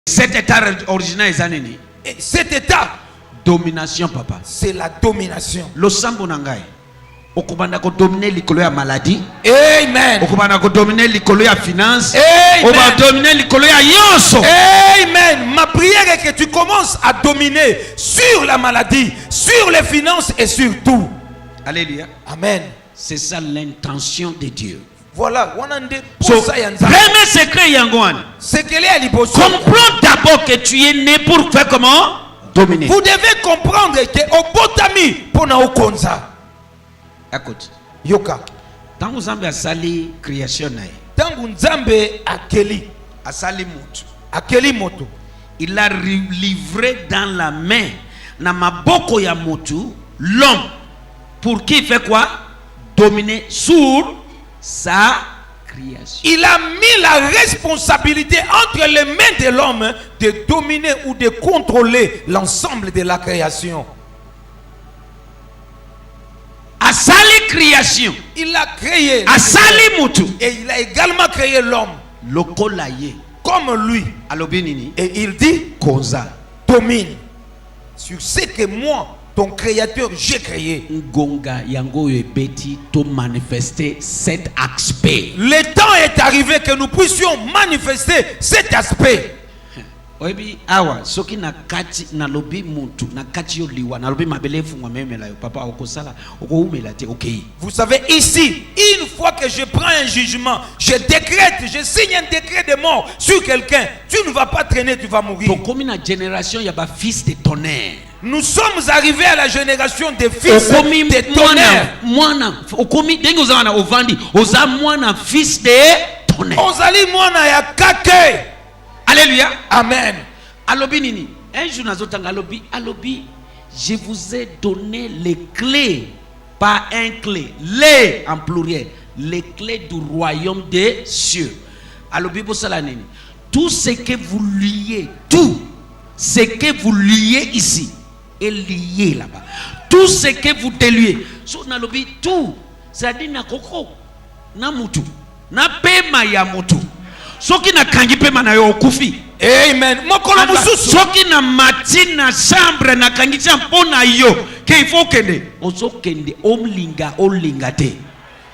Cet état original Et cet état, domination papa. c'est la domination. Le sambo nangai. Okubanda ko dominer likolo ya maladie. Amen. Okubanda ko dominer likolo ya finance. Amen. Oba dominer likolo ya yonso. Amen. Ma prière est que tu commences à dominer sur la maladie, sur les finances et sur tout. Alléluia. Amen. C'est ça l'intention de Dieu. Voilà. So, premier secret yangouane. Comprends d'abord que tu es né pour faire comment? Dominer. Vous devez comprendre que au botami pour na okonza. Écoute. Yoka. Tangu Nzambe asali création nae. Tangu Nzambe akeli. Asali mutu. Akeli moto. Il a livré dans la main na maboko ya mutu l'homme pour qu'il fait quoi? Dominer sur sa création. Il a mis la responsabilité entre les mains de l'homme de dominer ou de contrôler l'ensemble de la création. Asali création. Il a créé. Asali mutu. Et il a également créé l'homme. Lokolaye. Comme lui. Alobinini. Et il dit, Koza. domine sur ce que moi, ton créateur, j'ai créé. Ngonga yango ebeti to manifester cet aspect. Le temps est arrivé que nous puissions manifester cet aspect. Oyebi awa soki na kati na lobi muntu na kati yo liwa na lobi mabele fungwa memela yo papa okosala okoumela te okay. Vous savez ici, une fois que je prends un jugement, je décrète, je signe un décret de mort sur quelqu'un, tu ne vas pas traîner, tu vas mourir. Donc comme une génération ya ba fils de tonnerre. Nous sommes arrivés à la génération des fils de tonnerre. Mwana okomi dengo za na ovandi oza mwana fils de tonnerre. Ozali mwana ya kake. Alléluia. Amen. Alobi nini? Un jour nazotanga alobi, je vous ai donné les clés, pas un clé, les en pluriel, les clés du royaume des cieux. Alobi bosala nini? Tout ce que vous liez, tout ce que vous liez ici est lié là-bas. Tout ce que vous déliez, so nalobi tout, c'est-à-dire na koko, na mutu, na pema ya mutu. Soki na kangi pema na yo okufi. Amen. Mokolo mususu. Soki na mati na chambre na kangi mpona yo ke il faut kende. Ozo kende omlinga olinga te.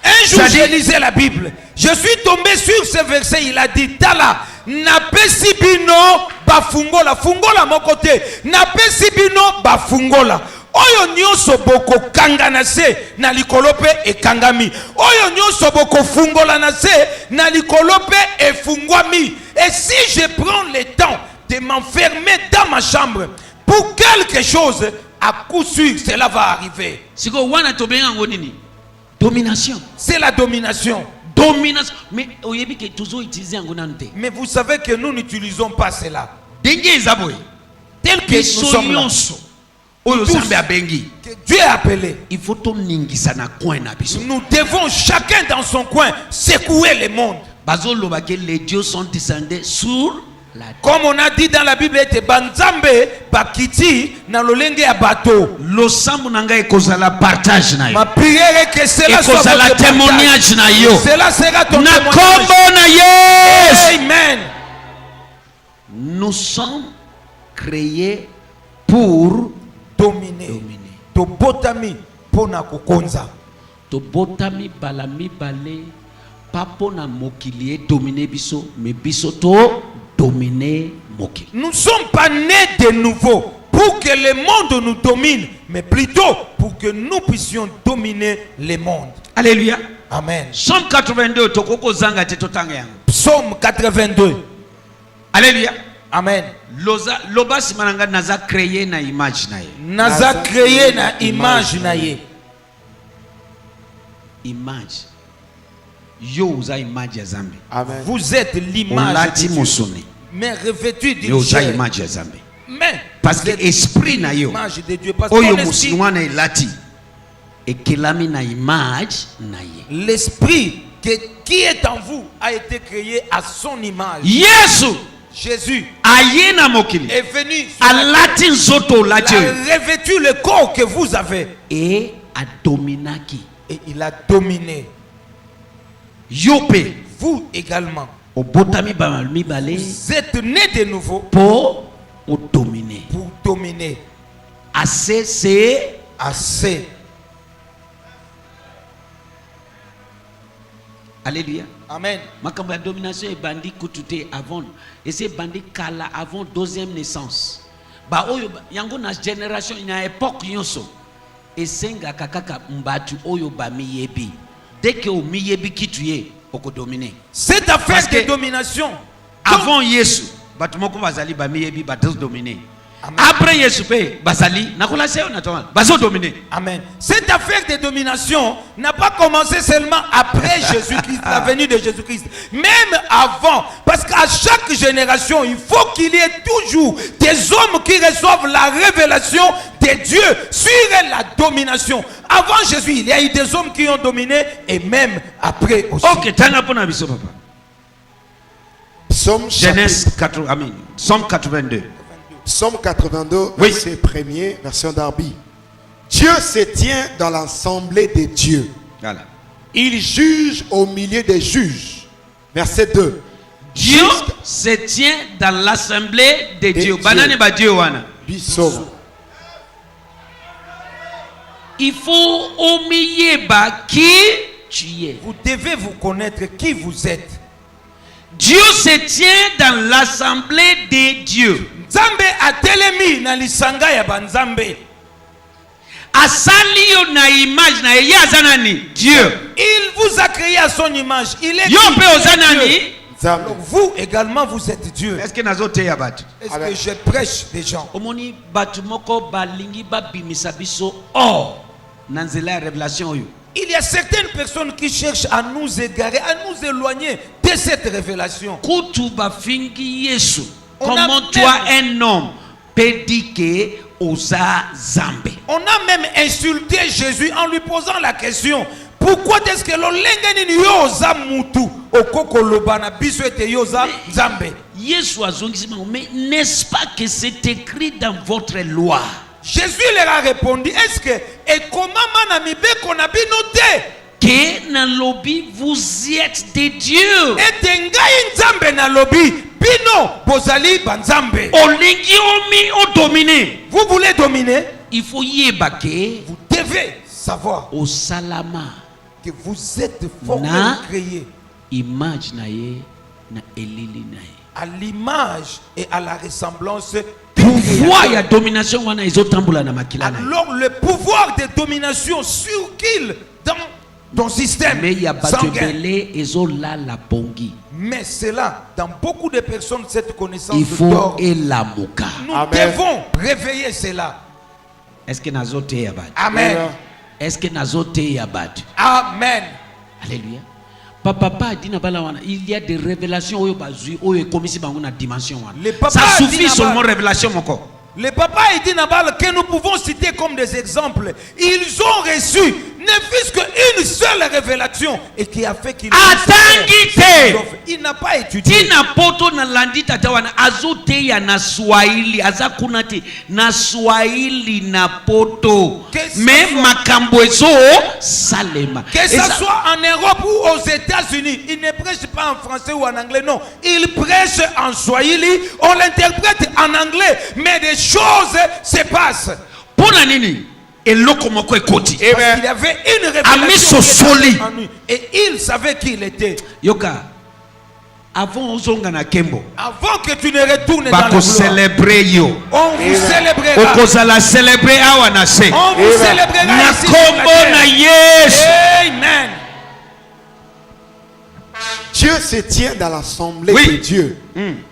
Un jour j'ai lisé la Bible. Je suis tombé sur ce verset. Il a dit Tala na pesi bino bafungola fungola mokote na pesi bino bafungola. Oyo nyonso boko kanga na se na likolope e kangami. Oyo nyonso boko fungola na se na likolope e fungwami. Et si je prends le temps de m'enfermer dans ma chambre pour quelque chose, à coup sûr cela va arriver. Siko wana tobenga ngonini? Domination. C'est la domination. Domination. Mais oyebi ke toujours utiliser ngonante. Mais vous savez que nous n'utilisons pas cela. Dengue zaboy. Tel que nous sommes là. Que Dieu a appelé. Il faut ton ningisa na coin na biso. Nous devons chacun dans son coin secouer le monde. Bazolo ba que les dieux sont descendus sur la terre. Comme on a dit dans la Bible, te banzambe bakiti na lolenge ya bateau. Lo sambu nanga ekozala partage na yo. Ma prière est que cela soit votre témoignage na yo. Cela sera ton na témoignage. Na yes. Amen. Nous sommes créés pour dominer. To botami pona kukonza. To botami balami bale papona mokili dominer biso mais biso to dominer mokili. Nous ne sommes pas nés de nouveau pour que le monde nous domine, mais plutôt pour que nous puissions dominer le monde. Alléluia. Amen. Psaume 82 tokoko zanga te totanga yango. Psaume 82. Alléluia. Amen. Loba simananga naza créé na image na ye. Naza créé na image na ye. Image. Yo uza image ya Zambi. Amen. Vous êtes l'image de Dieu. Mais revêtu d'une chair. Image ya Zambi. Mais parce que esprit na yo. Image de Dieu. Parce oyo musinwa na ilati. Ekelami na image na ye. L'esprit qui est en vous a été créé à son image. Yesu. Jésus est venu a revêtu le corps que vous avez et a dominé. Et il a dominé. Yopé. Vous également. obotami ba mibale Vous êtes nés de nouveau pour dominer. pour dominer. Assez c'est Assez. alléluia. Amen. Makambo ya domination et bandi kutute avant et c'est bandi kala avant deuxième naissance. Ba oyo yango na génération na époque nyonso esenga kakaka mbatu oyo ba miyebi. Dès que o miyebi kituye oko dominer. Cette affaire Parce que de domination, avant Yesu batu moko bazali ba miyebi ba dominer. Amen. Après Yesu pe bazali nakola seo na toma bazo dominer. Amen. Cette affaire de domination n'a pas commencé seulement après Jésus-Christ, la venue de Jésus-Christ. Même avant. Parce qu'à chaque génération, il faut qu'il y ait toujours des hommes qui reçoivent la révélation de Dieu sur la domination. Avant Jésus, il y a eu des hommes qui ont dominé et même après aussi. OK, tanga pona biso papa. Psaume, Genèse 4 amen. Psaume 82. Psaume 82, Oui. verset 1er, version d'Arbi. Dieu se tient dans l'assemblée des dieux. Voilà. Il juge au milieu des juges. Verset 2. Dieu se tient dans l'assemblée de Dieu. Dieu. Banane ba Dieu wana. Bissom. Il faut omiyeba qui tu es. Vous devez vous connaître qui vous êtes. Dieu se tient dans l'assemblée de Dieu. Nzambe atelemi na lisanga ya banzambe. Asali yo na image na ye azanani Dieu. Il vous a créé à son image. Il est Yo Dieu. pe ozanani. Nzambe. Donc vous également vous êtes Dieu. Est-ce que nazote ya batu? Est-ce Amen. que je prêche des gens? Omoni batu moko balingi babimisa biso or na nzela ya révélation oyo. Il y a certaines personnes qui cherchent à nous égarer, à nous éloigner de cette révélation. Kutu bafingi Yesu. On a Comment toi même- un homme peut dire que oza zambe? On a même insulté Jésus en lui posant la question: pourquoi est-ce que l'olengeni ni yoza mutu okoko lobana biso ete yoza nzambe? Yesu azongisi bango, mais n'est-ce pas que c'est écrit dans votre loi? Jésus leur a répondu: est-ce que et comment mana mibeko na bino te? Que na lobi vous êtes des dieux. Ete ngai nzambe na lobi bino bozali banzambe. Olingi omi o dominer. Vous voulez dominer? Il faut yeba que Vous devez savoir au salama que vous êtes formé, Na. créé image na ye na elili na ye. à l'image et à la ressemblance du Pouvoir Créateur. ya domination wana ezotambola na makila na ye. Alors le pouvoir de domination sur qu'il dans ton système Mais ya bato sanguin. ebele ezolala bongi. Mais c'est là, dans beaucoup de personnes, cette connaissance Il faut dort. elamuka. Nous Amen. devons réveiller cela. Est-ce que nazote ya batu? Amen. Est-ce que nazote ya batu? Amen. Alléluia. Papa dit na bala wana, il y a des révélations oyo bazui oyo ekomisi bango na dimension wana. Le papa Ça dit suffit na seulement bala. révélation moko. Le papa a dit Nabal que nous pouvons citer comme des exemples. Ils ont reçu ne fût-ce qu'une seule révélation et qui a fait qu'il Atangi te. il n'a pas étudié. Tina poto na landi tata wana azote ya na Swahili azakuna te na Swahili na poto. Que ça Mais soit- makambo ezo salema. Que Et ce ça- soit en Europe ou aux États-Unis, il ne prêche pas en français ou en anglais, non. Il prêche en Swahili, on l'interprète en anglais, mais des choses se passent. Pona nini? Eloko moko ekoti. Parce qu'il y avait une Ami révélation Sosoli. qui était en lui. Et il savait qui il était. Yoka. Avant ozonga na kembo. Avant que tu ne retournes dans la Bako gloire, célébrer yo. on vous célébrera. Okozala célébrer awa na se. On vous célébrera Na ici sur la kombo na terre. Yesu. Amen. Dieu se tient dans l'assemblée Oui. des dieux.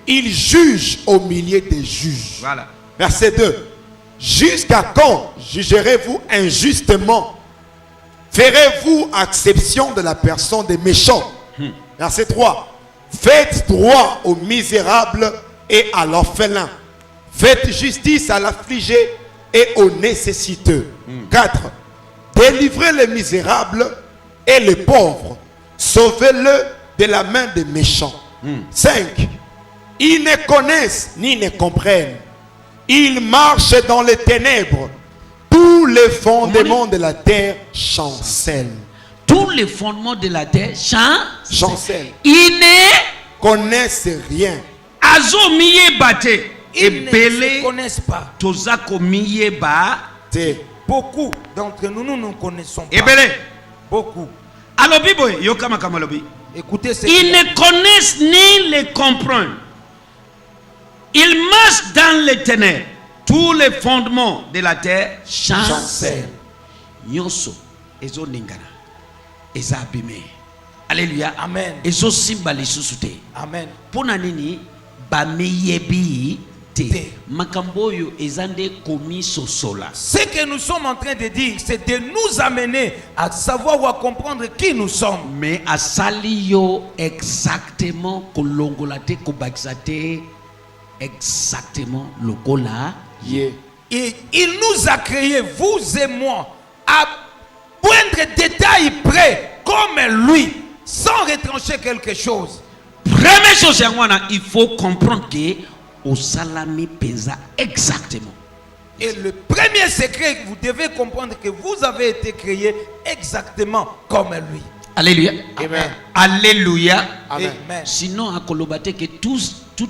Il juge au milieu des juges. Voilà. Verset 2. Jusqu'à quand jugerez-vous injustement? Ferez-vous exception de la personne des méchants? Verset 3. Faites droit aux misérables et à l'orphelin. Faites justice à l'affligé et aux nécessiteux. 4. Délivrez les misérables et les pauvres. Sauvez-le de la main des méchants. 5. Ils ne connaissent ni ne comprennent. Ils marchent dans les ténèbres. Tous les fondements de la terre chancellent. Tous les fondements de la terre Chancellent. Il ne connaissent rien. Azo miyeba te. Ils ne se Ebele connaissent pas. tozako miyeba. Beaucoup d'entre nous, nous ne connaissons pas. Ebele. Beaucoup. Alobi boy, yokama kama alobi. Écoutez ce Ils qu'il ne connaissent ni les comprennent. Ils marchent dans les ténèbres. Tous les fondements de la terre chancellent. Nyonso ezo ningana. Eza abime. Alléluia. Amen. Ezo simba lisusu te. Amen. Pona nini bameyebi te. Te. Makambo oyo eza nde komi sosola. Ce que nous sommes en train de dire, c'est de nous amener à savoir ou à comprendre qui nous sommes. Mais asali yo exactement kolongola te kobakisa te exactement lokola. Yeah. Et il nous a créés, vous et moi, à poindre détail près, comme lui, sans retrancher quelque chose. Première chose, il faut comprendre que au salami pesa exactement. Et le premier secret que vous devez comprendre, que vous avez été créé exactement comme lui. Alléluia. Amen. Alléluia. Amen. Amen. Sinon, à Kolobate, que tout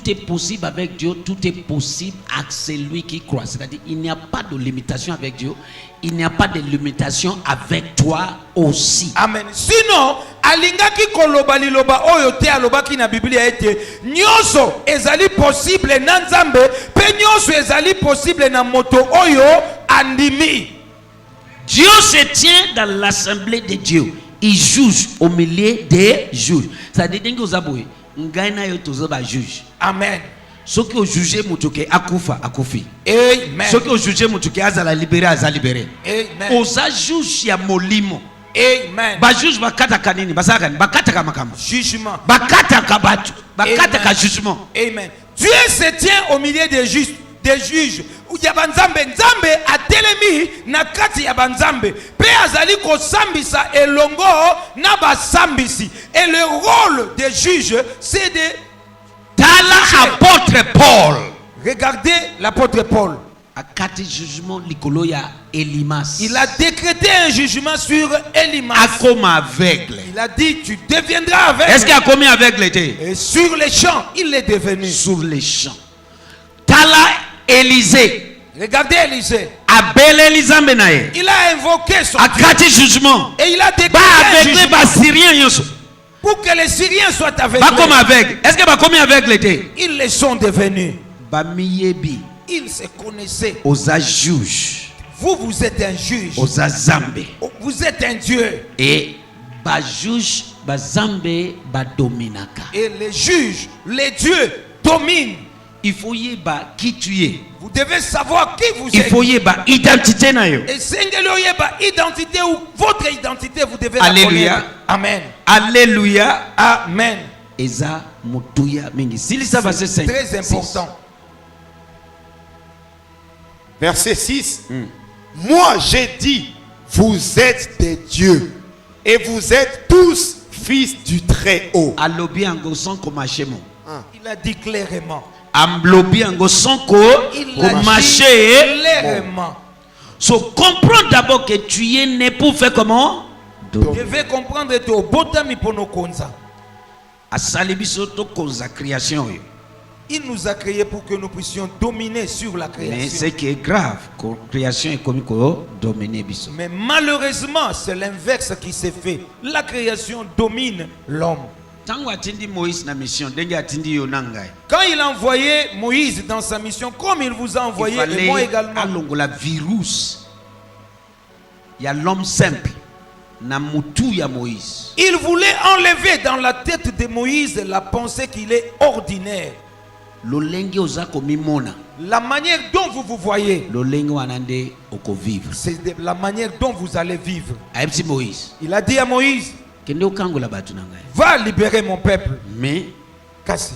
est possible avec Dieu, tout est possible avec celui qui croit. C'est-à-dire, il n'y a pas de limitation avec Dieu, il n'y a pas de limitation avec toi aussi. Amen. Sinon, alingaki koloba liloba oyo te alobaki na Biblia ete nyonso ezali possible na Nzambe pe nyonso ezali possible na moto oyo andimi. Dieu se tient dans l'assemblée de Dieu. Il juge au milieu des juges. C'est-à-dire, que ngaina yo tozo ba juge. Amen. Ceux qui ont jugé mutuke akufa akufi. Amen. Ceux qui ont jugé mutuke azala libéré azala libéré. Amen. Oza juge ya molimo. Amen. Ba juge bakata kanini basaka ni bakata ka makambo. Jugement. Bakata ka batu. Bakata Amen. ka jugement. Amen. Dieu se tient au milieu des juges. Des juges. Ya banzambe nzambe atelemi na kati ya banzambe pe azali ko sambisa elongo na basambisi. Et le rôle des juges c'est de Tala apôtre Paul. regardez l'apôtre Paul. Akati jugement likolo ya Elimas. Il a décrété un jugement sur Elimas. Akoma aveugle. Il a dit tu deviendras aveugle. Est-ce qu'il a commis aveugle était? Et sur les champs il est devenu. Sur les champs. Tala Élisée. Regardez Élisée. Abel Elisambe nae. Il a invoqué son Dieu. Akati jugement. Et il a Ba décrété un aveugle jugement ba Syrien yoso. pour que les Syriens soient Ba comme aveuglés. aveugle. Est-ce que ba commis aveugle était? Ils les sont devenus. Ba miyebi. Ils se connaissaient. Oza juge. Vous êtes un juge. Oza zambe. Vous êtes un Dieu. Et ba juge ba zambe ba dominaka. Et les juges, les dieux dominent. Il faut yeba qui tu es. Vous devez savoir qui vous Il êtes. faut yeba identité na yo. Et Sengeloyeba, identité ou votre identité, vous devez Alléluia. la connaître. Amen. Alléluia. Amen. Eza mutuya mingi. S'il ça verset 5. Très important. Verset 6. Moi j'ai dit, vous êtes des dieux et vous êtes tous fils du Très-Haut. Alobi ango sonko machemo. Il a dit clairement. Amlobi ango sonko Il a dit maché. clairement. So comprends d'abord que tu es né pour faire comment? Vous devez comprendre que au botami pono konza. Asali biso to konza création yo. Il nous a créés pour que nous puissions dominer sur la Mais création. ce qui est grave, que création est comme ko dominer biso. Mais malheureusement, c'est l'inverse qui s'est fait. La création domine l'homme. Tango atindi Moïse na mission, ndenge atindi yo nangai. Quand il a envoyé Moïse dans sa mission, comme il vous a Il envoyé, et moi fallait également, alongola virus. Il y a l'homme simple. Na mutu ya Moïse. il voulait enlever dans la tête de Moïse la pensée qu'il est ordinaire. Lolenge oza komimona. La manière dont vous vous voyez, Lolenge wanande oko vivre. c'est la manière dont vous allez vivre. Ayepsi Moïse. Il a dit à Moïse, Kende okangola batu nangai. va libérer mon peuple. Mais Cassé.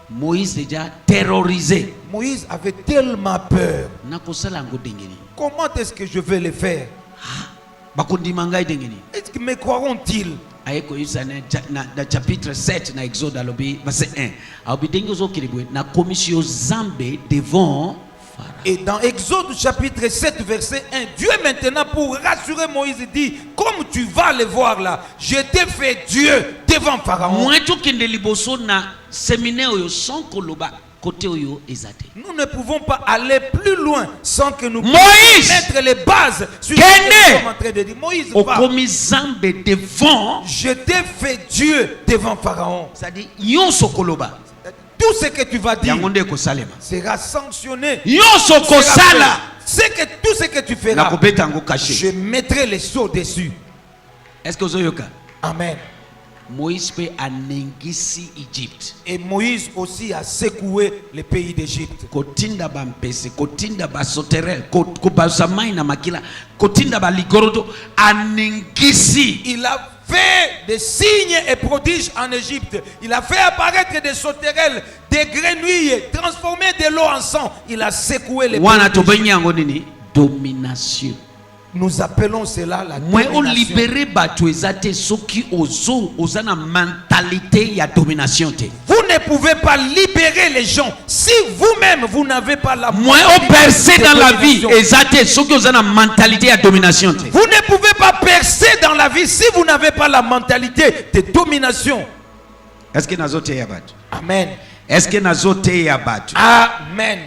Moïse déjà terrorisé. Moïse avait tellement peur. Nakosala ngo dengeni. Comment est-ce que je vais le faire? Bakondima ngai dengeni. Est-ce que me croiront-ils? Ayeko isa na chapitre 7 na Exode alobi verset 1. Alobi denge zo kilibwe na commission zambe devant Pharaon. Et dans Exode chapitre 7 verset 1, Dieu maintenant pour rassurer Moïse dit, comme tu vas le voir là, je t'ai fait Dieu devant Pharaon. Moi tout kende liboso na séminaire oyo sans koloba côté oyo ezate. Nous ne pouvons pas aller plus loin sans que nous Moïse, mettre les bases sur ce Kende, que nous sommes en train de dire. Moïse, va. okomizambe devant, Je t'ai fait Dieu devant Pharaon. c'est-à-dire nyonso koloba. Tout ce que tu vas dire Yango nde kosalema. sera sanctionné. Nyonso Sera kosala fait. Tout ce que tu feras, nakobeta yango caché. je mettrai les sceaux dessus. Est-ce que ozoyoka? Amen. Moïse pe anengisi Egypte. Et Moïse aussi a secoué le pays d'Égypte. Kotinda bampese, kotinda basoterel, kobasamai na makila, kotinda baligorodo, anengisi. Il a fait des signes et prodiges en Égypte. Il a fait apparaître des sauterelles, des grenouilles, transformé de l'eau en sang. Il a secoué les Wana pays d'Égypte. tobenyi yango nini? Domination. Nous appelons cela la Moi on domination. libéré bato ezate soki ozo ozana mentalité ya domination te. Vous ne pouvez pas libérer les gens si vous-même vous n'avez pas la Moi on percer dans la vie ezate soki ozana mentalité ya domination te. Vous ne pouvez pas percer dans la vie si vous n'avez pas la mentalité de domination. Est-ce que nazote ya bato? Amen. Est-ce que nazote ya bato? Amen.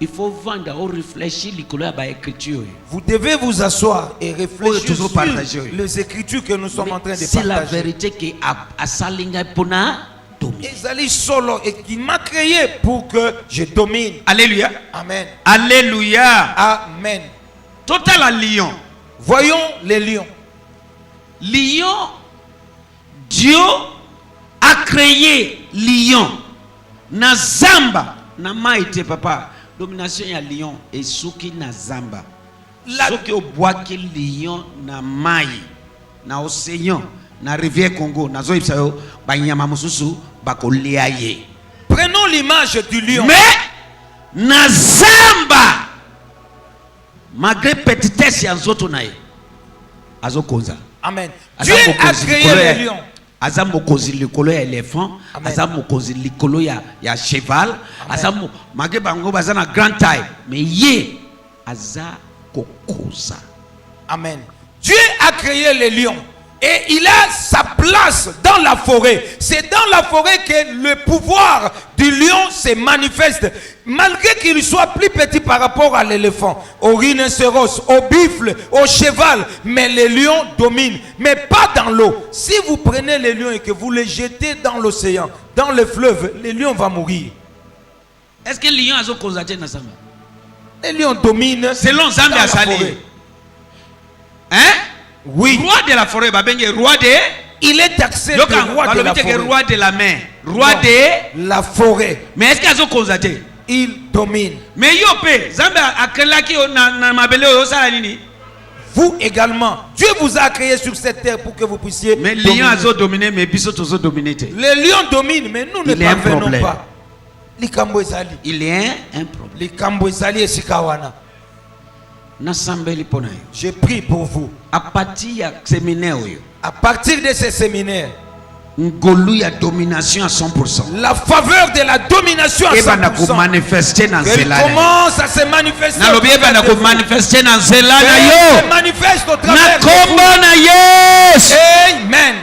Il faut vendre ou réfléchir likolo ya ba écriture. Vous devez vous asseoir et réfléchir toujours sur partager. les écritures que nous sommes en train de C'est la partager. vérité que asalinga pona dominer. Ezali solo et qui m'a créé pour que je domine. Alléluia. Amen. Alléluia. Amen. Total à Lion. Voyons les lions. Lion, Dieu a créé lion. Na zamba, na maïté papa. Domination ya lion et souki na zamba. Soki obwaki lion na mai, na océan, na rivière Congo, na zo ipsayo, banyama mususu, bakolia ye. Prenons l'image du lion. Mais, na zamba, malgré petitesse ya nzoto na ye, azo konza. Amen. Dieu a créé les lions. Aza mokozi likolo ya éléphant, aza mokozi likolo ya cheval, aza malgré bango baza na grande taille, mais ye aza kokoza. Amen. Dieu a créé les lions et il a sa place dans la forêt. C'est dans la forêt que le pouvoir du lion se manifeste. Malgré qu'il soit plus petit par rapport à l'éléphant, au rhinocéros, au buffle, au cheval, mais les lions dominent, mais pas dans l'eau. Si vous prenez les lions et que vous les jetez dans l'océan, dans le fleuve, les lions vont mourir. Est-ce que lion azo konzate na samba? Les lions dominent. Selon Zambi dans la Asali. forêt. Hein? Oui. Roi de la forêt, babenge roi de. Il est taxé le roi de la forêt. Roi de la mer. Roi Non, de. la forêt. Mais est-ce qu'il a konzate? Il domine. Mais yo pe, Zambi akelaki na mabele yo sala nini? Vous également. Dieu vous a créé sur cette terre pour que vous puissiez. Mais dominer. lion azo dominer, mais biso tozo dominer te. Les lions dominent, mais nous ne Il y a un parvenons problème. pas. Likambo ezali. Il y a un problème. Likambo ezali esika wana. Nasambeli pona yo. Je prie pour vous. À partir ya séminaire yo. À partir de ces séminaires, Ngolu ya domination à 100%. la faveur de la domination à 100%. manifester dans Elle Zela. commence à se manifester. Na lobi eba na ko manifester dans Zela na Elle yo. se manifeste au Na travers de kombo vous. na Yesu. Amen.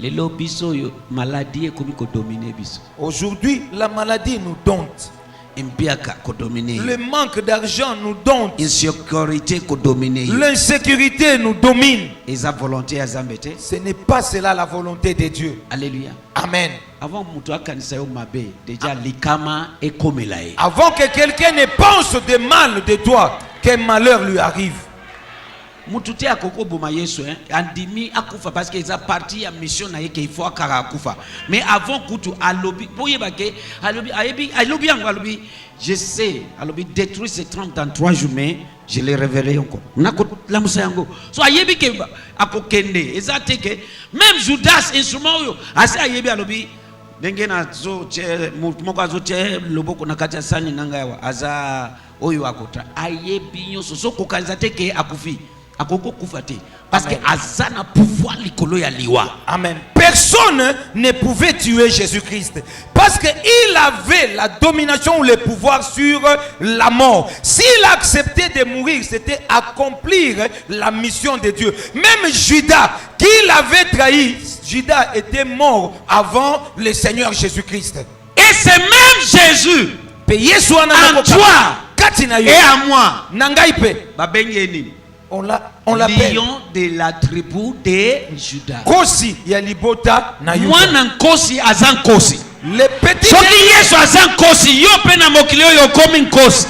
Lelo biso yo maladie ekomi ko dominer biso. Aujourd'hui, la maladie nous dompte. Impiaka ko dominer. Le manque d'argent nous dompte. Insécurité ko dominer. L'insécurité nous domine. Eza volonté ya Zambete. Ce n'est pas cela la volonté de Dieu. Alléluia. Amen. Avant mutu akanisa yo mabe, déjà likama ekomela ye. Avant que quelqu'un ne pense de mal de toi, qu'un malheur lui arrive. Mutu te akoko boma Yesu andimi akufa parce que eza parti ya mission na ye ke il faut akara akufa. Mais avant kutu alobi boyeba ke alobi yango alobi je sais alobi détruire ces 30 dans 3 jours mais je les révélerai encore. Nako la musa yango. So ayebi ke akokende eza te ke même Judas instrument yo asa ayebi alobi ndenge na zo che moko azo che loboko na kati ya sani nanga yawa aza oyo akota ayebi nyoso so kokanza te ke akufi. Parce que Azana pouvoir likolo ya liwa. Amen. Personne ne pouvait tuer Jésus-Christ parce qu'il avait la domination ou le pouvoir sur la mort. S'il acceptait de mourir, c'était accomplir la mission de Dieu. Même Judas, qui l'avait trahi, Judas était mort avant le Seigneur Jésus-Christ. Et c'est même Jésus en toi et à moi. On l'appelle Lion de la tribu de Judas. Kosi ya libota na Yuda. Mwana nkosi azan kosi. Le petit Soki Yesu azan kosi, yo pe na mokili oyo komi nkosi.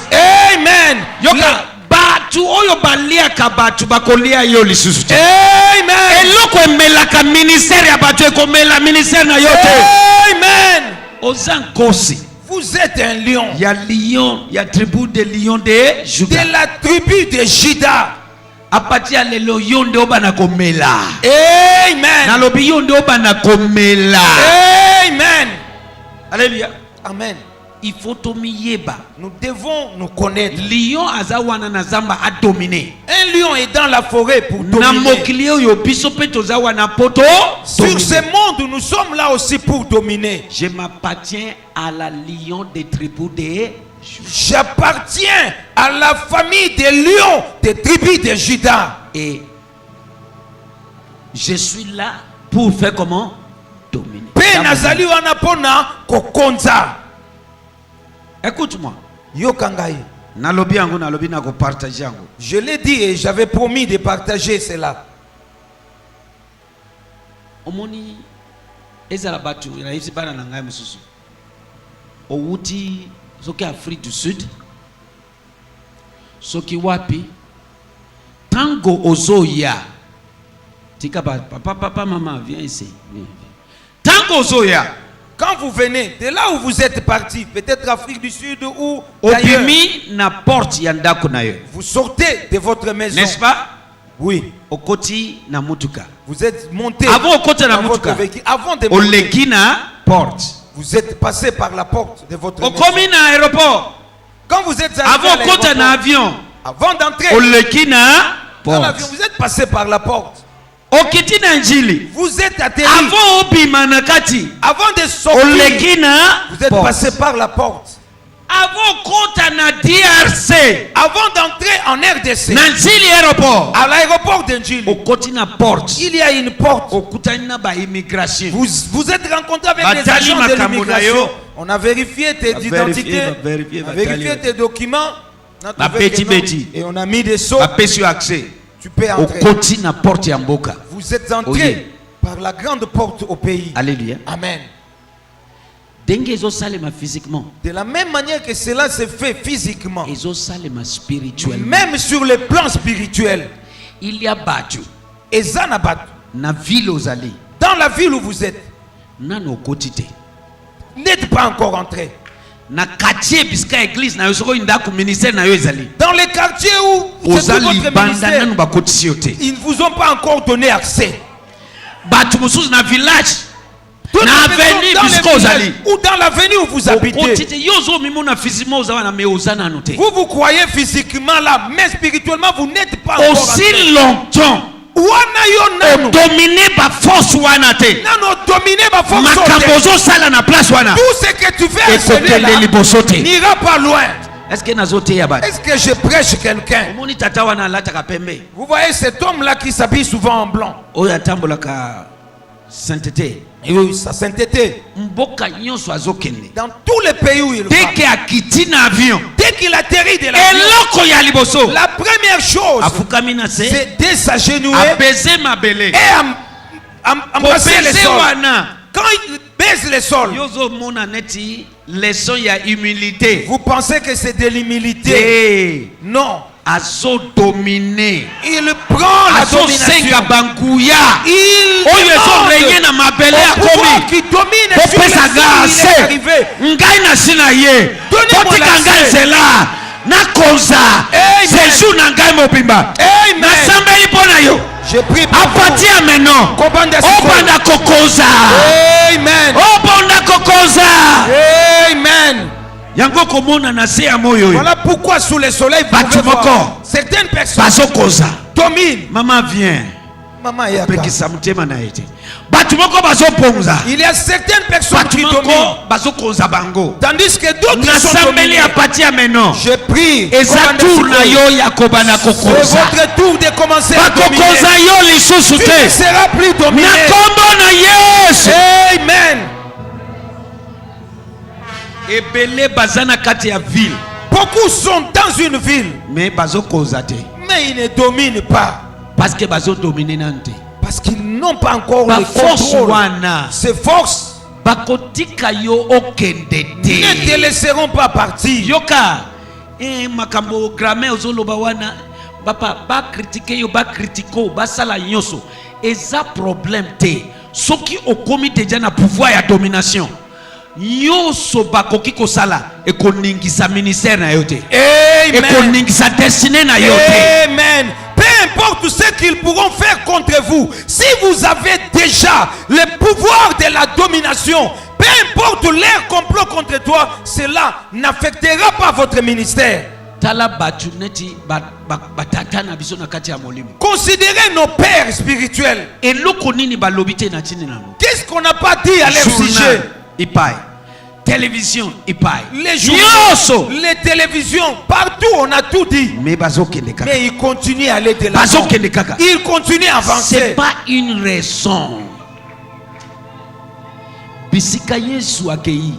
Amen. Yoka batu oyo baliaka batu bakolia yo lisusu. Amen. Eloko emelaka ministère ya batu ekomela ministère na yo te. Amen. Ozan kosi. Vous êtes un lion. Il y a lion, il y a tribu de lion de Judas. De la tribu de Judas. Apati ya lelo yo nde obana komela. Amen. Na lobi yo nde obana komela. Amen. Alléluia. Amen. Il faut tomiyeba. Nous devons nous connaître. Lion azawana na zamba a dominé. Un lion est dans la forêt pour Na dominer. mokili oyo biso pe tozawana poto. Sur ce monde, nous sommes là aussi pour dominer. Je m'appartiens à la lion des tribus de J'appartiens à la famille des lions des tribus de Judas. et je suis là pour faire comment? Dominer. Pe nazali wana pona kokonza. Écoute-moi. Yokangai. Nalobi yango nalobi na ko partager yango. Je l'ai dit et j'avais promis de partager cela. Omoni ezala batu na yisi bana na ngai mususu. Owuti soki Afrique du Sud. Soki wapi tango ozoya. Tika papa maman viens ici. Viens. Tango ozoya. Quand vous venez de là où vous êtes parti, peut-être Afrique du Sud ou d'ailleurs, Obimi na porte ya ndako na yo. vous sortez de votre maison. N'est-ce pas? Oui. Okoti na mutuka. Vous êtes monté Avant okoti na dans votre mutuka. véhicule. Avant de monter, Oleki na porte. vous êtes passé par la porte de votre maison. Okomi na aéroport. Quand vous êtes arrivé Avant à okoti na l'aéroport, avion. avant d'entrer Oleki na dans l'avion, porte. vous êtes passé par la porte. Okiti na njili. Vous êtes atterri. Avant obima na kati. Avant de sortir, Oleki na vous êtes porte. passé par la porte. Avant kota na DRC. Avant d'entrer en RDC, Na njili aéroport. à l'aéroport d'Njili, Okoti na porte. il y a une porte. Okutani na ba immigration. Vous êtes rencontré avec les Batali agents de makambo na l'immigration. yo. On a vérifié tes identités, vérifié, on a vérifié tes documents, on a Ba trouvé beti que non. beti. Et on a mis des sceaux. Bapesi yo accès. Tu peux entrer. Okoti na porte ya mboka. Vous êtes entré Oye. par la grande porte au pays. Alléluia. Amen. Denge ezosalema physiquement. De la même manière que cela se fait physiquement, Ezosalema spirituellement. même sur le plan spirituel, Il y a batu. Ezanabat, Na ville ozali. dans la ville où vous êtes, Nano kotite. n'êtes pas encore entré. Na quartier biska église na yosoko indako ministère na yo ezali. Dans les quartiers où c'est tout Ozali votre banda ministère, nanu bakotisi yo te. ils ne vous ont pas encore donné accès. Batu mosusu na village. Toutes Na les personnes avenue dans les bisko villages ozali. ou dans l'avenue où vous habitez. Okotite yozo mimona physiquement ozawa na me ozana no te. Vous croyez physiquement là, mais spirituellement vous n'êtes pas encore entré. Aussi longtemps. Wana yo nanu. Dominé par force wana te. Nano dominé ma force. Makambo sala na place wana. Tout ce que tu fais à Ekotele liboso te. n'ira pas loin. Est-ce que nazote ya batu? Est-ce que je prêche quelqu'un? Omoni tata wana alataka pembe. Vous voyez cet homme-là qui s'habille souvent en blanc. Oyo atambolaka sainteté. Et oui, sa sainteté. Mboka nyonso azokende. Dans tous les pays où il va. Dès que akiti na avion. Dès qu'il atterrit de l'avion, Eloko ya liboso. la première chose, Afukami na se. c'est de s'agenouiller Abaiser mabele. et embrasser les Kopese sols. wana. Quand il baise les sols, Yozo mona neti leçon ya humilité. vous pensez que c'est de l'humilité. Te. Non. Azo dominer. Il prend la Azo senga domination. bankuya. Il Oyo ezo demande renye na mabele au pouvoir akomi. qui domine sur les Kopesa sols où il est gase. arrivé. Ngai na sina ye. Donnez-moi Potika l'accès. ngai nzela. Nakonza. Amen. Zezu na ngai mobimba. Amen. Nasambeli mpo na yo. Je prie pour À vous. partir ya maintenant. Kobanda sikoyo. Obanda kokonza. Amen. Obanda kokonza. Amen. Yango komona na se ya moyo yo. Voilà pourquoi sous le soleil, vous Batu pouvez voir moko. certaines personnes Bazokonza. dominent. Maman viens. Maman yaka. Pekisa mutema na ete. Batu moko bazoponza. Il y a certaines personnes Batu qui moko dominent. bazokonza bango. Tandis que d'autres sont Nasambeli dominés. à partir ya maintenant. Je pris. eza tour na yo ya kobana C'est kokoza votre tour de commencer à dominer. bakokoza yo lisusu Tu ne te seras plus dominé. na kombo na yesu Amen. ebele baza na kati ya ville Beaucoup sont dans une ville, mais bazokoza te mais ils ne dominent pas. parce que bazodomine nanu te Parce qu'ils n'ont pas encore le baforce contrôle. wana Ces forces bakotika yo okende ne te te laisseront pas partir. yoka makambo grammaire ozoloba wana bakritike yo bakritike o basala nyonso eza problème te soki okomi deja na pouvoir ya domination nyonso bakoki kosala ekoningisa ministère na yo te Amen. ekoningisa destinée na yo te Amen. Peu importe ce qu'ils pourront faire contre vous, si vous avez déjà le pouvoir de la domination, peu importe leur complot contre toi, cela n'affectera pas votre ministère. tala batu neti batata na biso na kati ya molimo Considérez nos pères spirituels. eloko nini balobi te na tini nango Qu'est-ce qu'on n'a pas dit à leur sujet? journal ipai télévision ipai Les journaux, nyonso les télévisions, partout on a tout dit. mais bazokende kaka Mais ils continuent à aller de l'avant. bazokende kaka Ils continuent à c'est avancer. pas une raison bisika yesu akei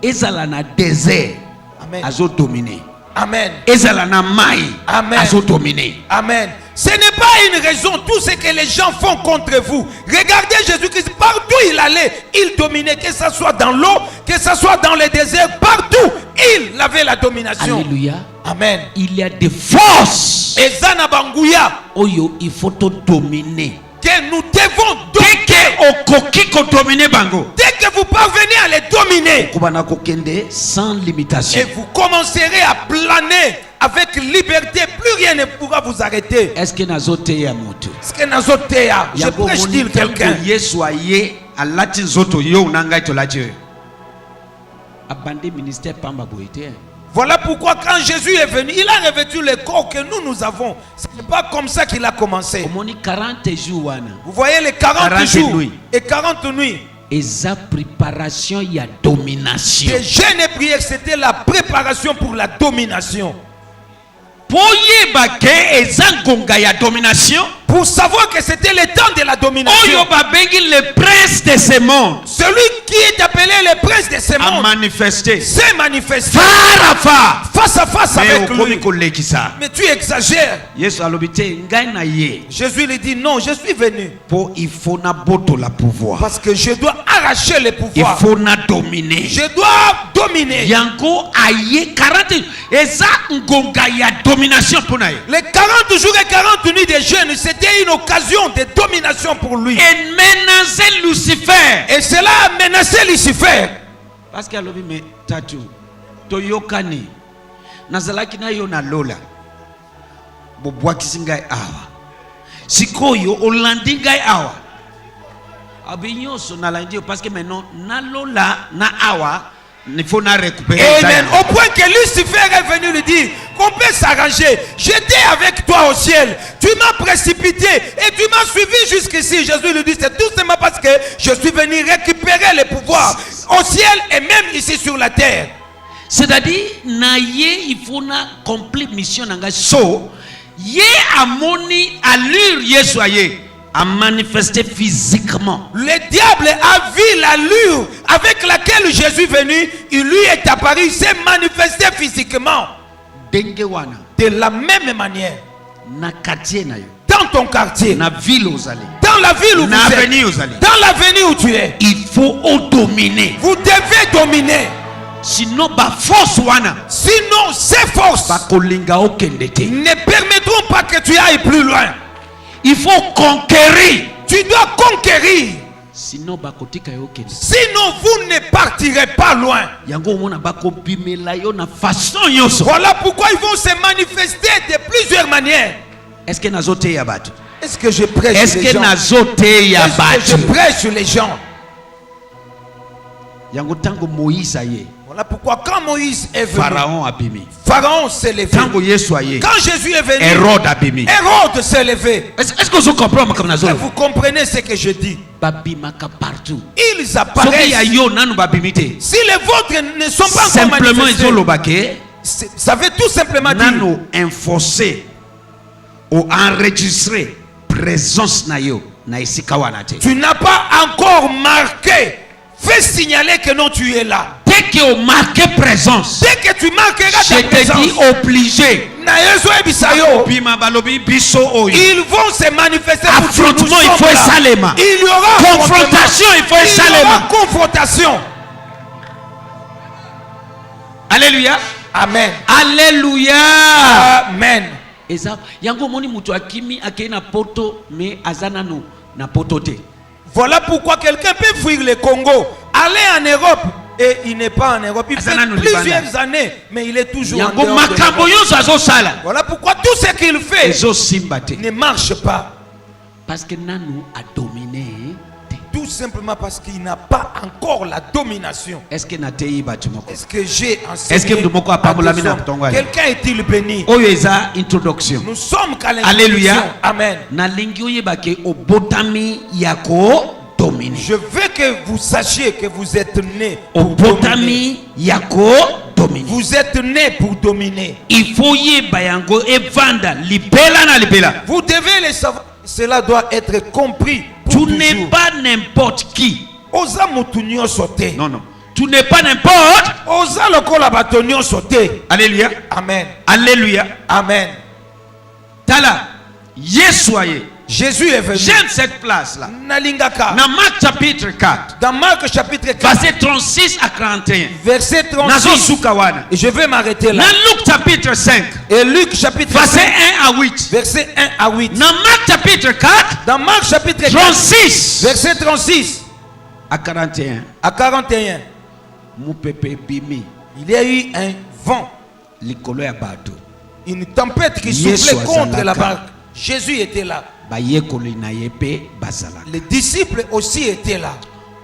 ezala na désert Amen. azodomine Amen. ezala na mai Amen. azodomine Amen. Ce n'est pas une raison, tout ce que les gens font contre vous. Regardez Jésus-Christ, partout il allait, il dominait, que ce soit dans l'eau, que ce soit dans le désert, partout, il avait la domination. alléluia Amen. il y a des forces Et Zana Banguya, oyo il faut te dominer que nous devons dès que okoki kodomine bango dès que vous parvenez à les dominer, kobana kokende sans limitation et vous commencerez à planer avec liberté, plus rien ne pourra vous arrêter. est-ce que nazoteya moto Ce que Nazotea, je yango prêche moni dire quelqu'un. ntango yesu aye alati nzoto yo na ngai tolati oyo abande ministère pamba boye te Voilà pourquoi quand Jésus est venu, il a revêtu le corps que nous avons. Ce n'est pas comme ça qu'il a commencé. omoni 40 jours wana Vous voyez les 40 40 jours nuits. et 40 nuits. eza préparation ya domination Les jeûnes et prières, c'était la préparation pour la domination. po yeba ke eza ngonga ya domination Pour savoir que c'était le temps de la domination. oyo babengi le prince de ce monde Celui qui est appelé le prince de ce a monde manifesté s'est manifesté far à far face à face mais avec okomi lui. kolekisa Mais tu exagères. yesu alobi te ngai na ye Jésus lui dit non, je suis venu po il faut nabotola pouvoir parce que je dois arracher le il pouvoir. faut na dominer Je dois dominer. yango aye 40 eza ngonga ya domination mpona ye Les 40 jours et 40 nuits de jeûne, c'était une occasion de domination pour lui. emenace lucifer Et cela a menacé Lucifer. parce que alobi me tatu toyokani nazalaki na yo na lola bobwakisi ngai awa sikoyo olandi ngai awa abi nyonso nalandi yo parce que maintenant nalola na awa il faut na récupérer Amen. Au point que Lucifer est venu lui dire qu'on peut s'arranger. J'étais avec toi au ciel. Tu m'as précipité et tu m'as suivi jusqu'ici. Jésus lui dit c'est tout simplement parce que je suis venu récupérer le pouvoir au ciel et même ici sur la terre. c'est-à-dire na ye il faut na accomplir mission na ngai so ye amoni allure yesu aye a manifesté physiquement Le diable a vu l'allure avec laquelle Jésus est venu. Il lui est apparu, il s'est manifesté physiquement. ndenge wana De la même manière, na quartier na yo dans ton quartier, na ville ozali dans la ville où na vous êtes, avenue ozali dans l'avenue où tu es, il faut dominer vous devez dominer. sinon baforce wana Sinon, ces forces bakolinga okende te ne permettront pas que tu ailles plus loin. il faut conquérir Tu dois conquérir. sinon bakotika yo okende Sinon, vous ne partirez pas loin. yango omona bakobimela yo na façon nyonso Voilà pourquoi ils vont se manifester de plusieurs manières. est-ce que nazoteya bato Est-ce que je prêche est-ce sur les que gens? nazoteya Est-ce que je bato prêche sur les gens? yango ntango moïse aye Voilà pourquoi quand Moïse est venu, pharaon abimi Pharaon s'est levé. ntango yesu aye Quand Jésus est venu, hérode abimi Hérode s'est levé. est-ce que ozocomprendre makambo Et nazoloba vous comprenez ce que je dis. babimaka partout Ils soki ya apparaissent. yo nanu babimi te Si les vôtres ne sont pas encore simplement manifestés, ezoloba ke Ça veut tout simplement dire nano enforcer ou enregistrer présence na yo na esika wana te. tu n'as pas encore marqué. Fais signaler que non, tu es là. Dès que on marque présence, Dès que tu marqueras je ta te présence, dis obligé. ils vont se manifester. Affrontement, il faut Salema. Il y aura Confrontation, il faut Il y aura Salema. confrontation. Alléluia. Amen. Alléluia. Amen. Eza yango moni mutu akimi akei na poto mais azana no na poto te. Voilà pourquoi quelqu'un peut fuir le Congo, aller en Europe et il n'est pas en Europe. Il fait plusieurs années, mais il est toujours en Yango dehors de makambo l'Europe. yo azo sala. Voilà pourquoi tout ce qu'il fait Ezo simba te. ne marche pas. Parce que nanu a dominé. Tout simplement parce qu'il n'a pas encore la domination. Est-ce que natei batumoko? Est-ce que j'ai enseigné Est-ce que mdomoko à apabola des mina hommes? kutonga? Quelqu'un est-il béni? Oyo eza introduction. Nous sommes qu'à Alléluia. l'introduction. Amen. Na lingi oyebake obotami yako dominer. Je veux que vous sachiez que vous êtes né pour dominer. Obotami yako dominer. Vous êtes né pour dominer. Il faut yeba yango evanda lipela na lipela. Vous devez le savoir. Cela doit être compris. Tu Pour n'es toujours. pas n'importe qui. Oza mutunyo sauté. Non, non. Tu n'es pas n'importe. Oza lokola batonyo sauté. Alléluia. Amen. Alléluia. Amen. Tala. Yesoye. Jésus est venu. J'aime cette place-là. Nalingaka. Dans Marc chapitre 4, Dans Marc chapitre 4, verset 36 à 41. verset Nazo 36. Sukawana. Et je vais m'arrêter là. Dans Luc chapitre 5, Et Luc chapitre verset 5, 1 à 8. verset 1 à 8. Dans Marc chapitre 4, Dans Marc chapitre 4, 36 verset 36 à 41. à 41, Moupepe bimi. il y a eu un vent, Likolo ya bato. une tempête qui Yesu soufflait contre azalaka. la barque. Jésus était là. Bayekoli na yepe basala. Les disciples aussi étaient là.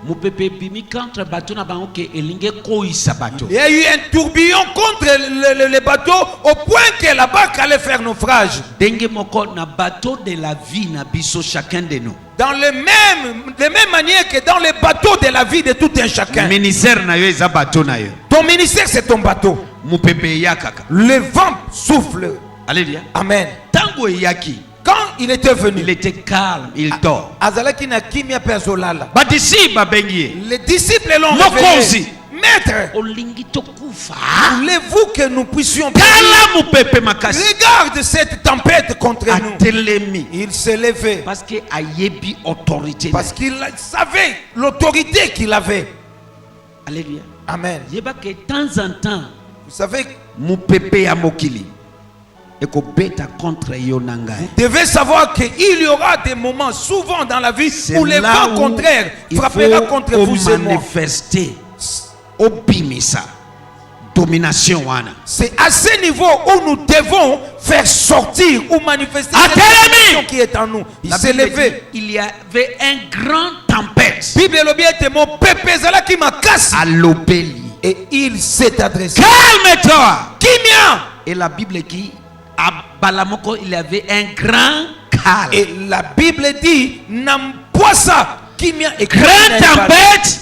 Moupepe bimi contre bato na bango ke elinge koisa bato. Il y a eu un tourbillon contre le bateau au point que la barque allait faire naufrage. Denge moko na bateau de la vie na biso chacun de nous. Dans de même manière que dans le bateau de la vie de tout un chacun. Ministère na yo eza bateau na yo. Ton ministère, c'est ton bateau. Moupepe yakaka. Le vent souffle. Alléluia. Amen. Tango yaki. Quand il était venu, Il était calme, il dort. Azalaki na kimia pe azolala. Badisi babengi. Les disciples l'ont Mokonzi. réveillé. Maître, Olingi tokufa. voulez-vous que nous puissions prier? Kala moupepe makasi. Regarde cette tempête contre nous. Atelemi. Il s'est levé Parce que ayebi autorité. parce qu'il savait l'autorité qu'il avait. Alléluia. Amen. Yeba que de temps en temps, Vous savez, moupepe ya mokili. Eko beta contre yo nangai. vous devez savoir qu'il y aura des moments souvent dans la vie C'est où les là vents où contraires il frappera faut contre vous et moi. manifester. Obimisa. Domination wana. C'est à ce niveau où nous devons faire sortir ou manifester À cette Télémi. domination qui est en nous. Il La s'est Bible levé. dit, il y avait un grand tempête Bible lobi ete mon pépé zala qui m'a cassé à l'Opélie. et il s'est adressé. Calme-toi. Kimia. Et la Bible dit, à Balamoko, il y avait un grand calme. Et la Bible dit Nampoisa Kimia et Grande tempête,